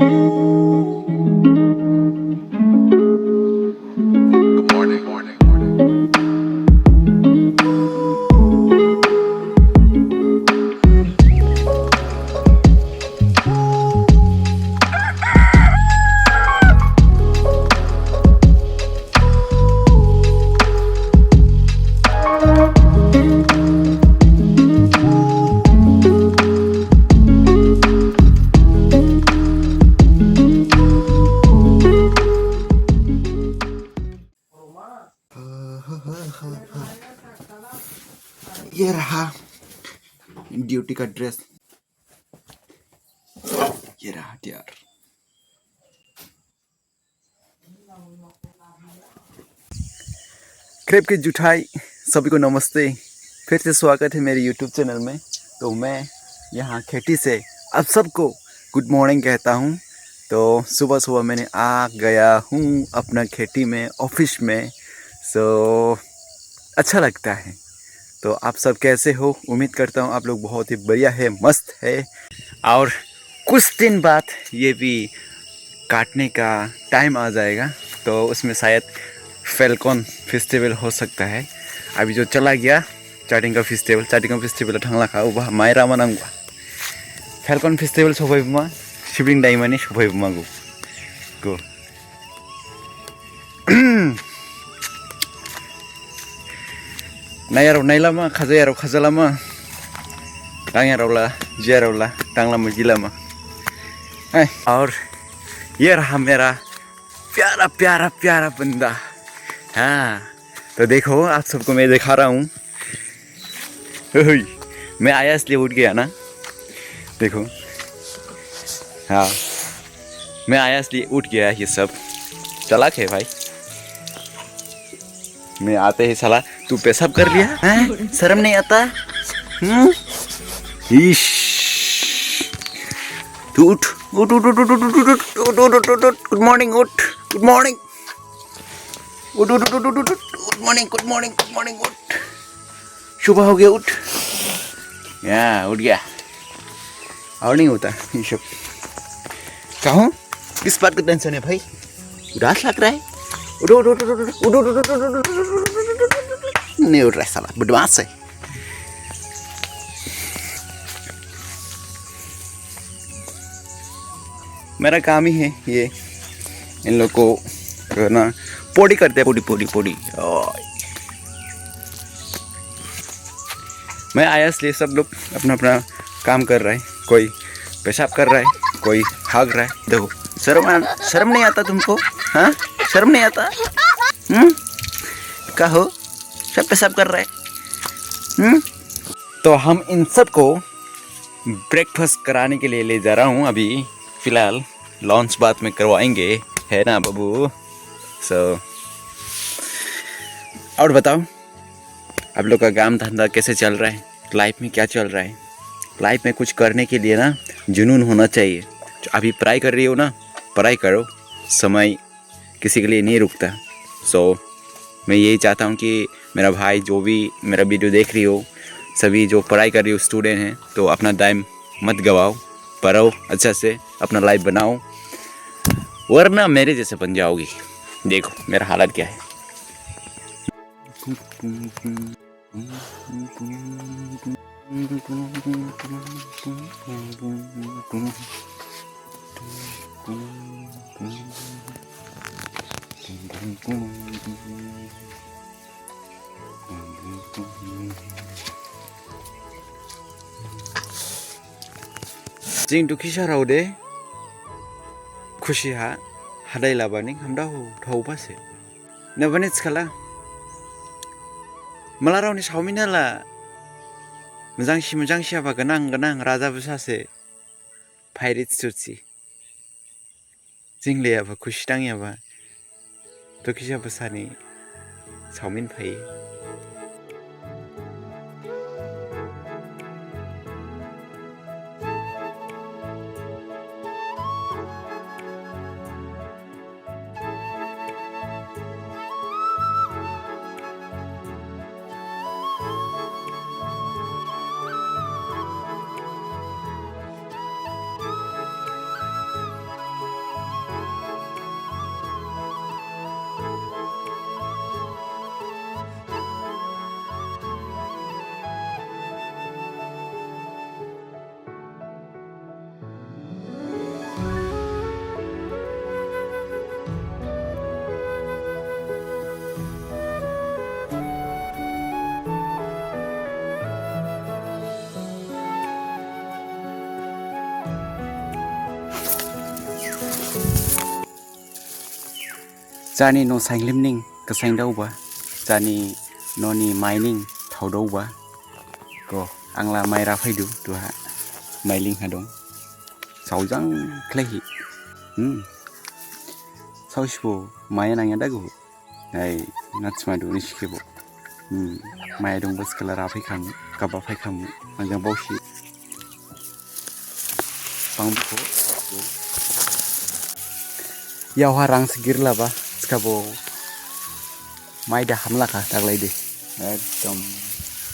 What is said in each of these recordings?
ये रहा ड्यूटी का ड्रेस, ये रहा यार। क्रेप की जुठाई, सभी को नमस्ते। फिर से स्वागत है मेरे YouTube चैनल में। तो मैं यहाँ खेती से आप सबको गुड मॉर्निंग कहता हूँ। तो सुबह सुबह मैंने आ गया हूँ अपना खेती में, ऑफिस में। सो अच्छा लगता है। तो आप सब कैसे हो? उम्मीद करता हूँ आप लोग बहुत ही बढ़िया है, मस्त है। और कुछ दिन बाद ये भी काटने का टाइम आ जाएगा, तो उसमें शायद फैल्कन फेस्टिवल हो सकता है। अभी जो चला गया चाटिंग फेस्टिवल थांला खा उबा मायरा मनांगवा फैल्कन फेस्टिवल सफाइबुमा सिब्लिं दाइमानि सफाइबुमागु गो नायाराव नायलामा खाजायाराव खाजालामा टांगारावला जियारावला टांगलामा जिलामा। और ये रहा मेरा प्यारा प्यारा प्यारा बंदा। हाँ, तो देखो आप सबको मैं दिखा रहा हूँ। मैं आया इसलिए उठ गया ना, देखो। हाँ, मैं आया इसलिए उठ गया। ये सब चालाक है भाई। मैं आते ही साला तू पेशाब कर लिया है? शर्म नहीं आता? ईश, तू उठ उठ उठ उठ उठ उठ उठ उठ उठ उठ उठ, गुड मॉर्निंग, उठ, गुड मॉर्निंग, उठ उठ उठ उठ उठ, good morning, good morning, good morning, उठ, सुबह हो गया, उठ। या उठ गया। और नहीं होता ये सब। कहूँ किस बात का टेंशन है भाई? उदास लग रहा है? उठ उठ उठ उठ उठ उठ उठ उठ उठ उठ, नहीं उठ रहा है साला, बदमाश है। मेरा काम ही है ये, इन लोग को ना पोड़ी करते हैं, पोड़ी पोड़ी पोड़ी। मैं आया इसलिए सब लोग अपना अपना काम कर रहा है। कोई पेशाब कर रहा है, कोई भाग रहा है। देखो, शर्म नहीं आता तुमको? हाँ, शर्म नहीं आता? कहो, सब पेशाब कर रहा है। तो हम इन सब को ब्रेकफास्ट कराने के लिए ले जा रहा हूँ। अभी फिलहाल लॉन्च बाद में करवाएंगे, है ना बाबू? और बताओ आप लोग का काम धंधा कैसे चल रहा है? लाइफ में क्या चल रहा है? लाइफ में कुछ करने के लिए ना जुनून होना चाहिए। अभी पढ़ाई कर रही हो ना, पढ़ाई करो, समय किसी के लिए नहीं रुकता। मैं यही चाहता हूँ कि मेरा भाई जो भी मेरा वीडियो देख रही हो, सभी जो पढ़ाई कर रही हो स्टूडेंट हैं, तो अपना टाइम मत गवाओ, पढ़ो अच्छा से, अपना लाइफ बनाओ, वरना मेरे जैसे बन जाओगी। देखो मेरा हालत क्या है। जोंथ' खिसाराव दे खुसिहा हादाय लाबानि हामदाव थावबासो नबानि सिखाला मला रावनि सावमिन हाला मोजांसि हाबा गोनां राजा बुसासो फाइरित सुरसि जिंलायाबा खुसि दाङियाबा तखिसा बुसानि सावमिन फायो। जानि न' साइंलिमनिं गोसाइं दावबा जानि न'नि माइनिं थाव दावबा ग आंला माइरा फैदु तुहा माइलिं हा दं सावजां क्लेहि सावसिबो माया नांया दागु ai natsma du ni shikebo mai dong bas kala ra phai kham ka ba phai kham ang bau shi pang ko yaw ha rang sigir la ba skabo mai da hamla ka taglai de ekdom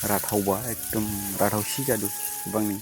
rathau ba ekdom rathau shi jadu bang ni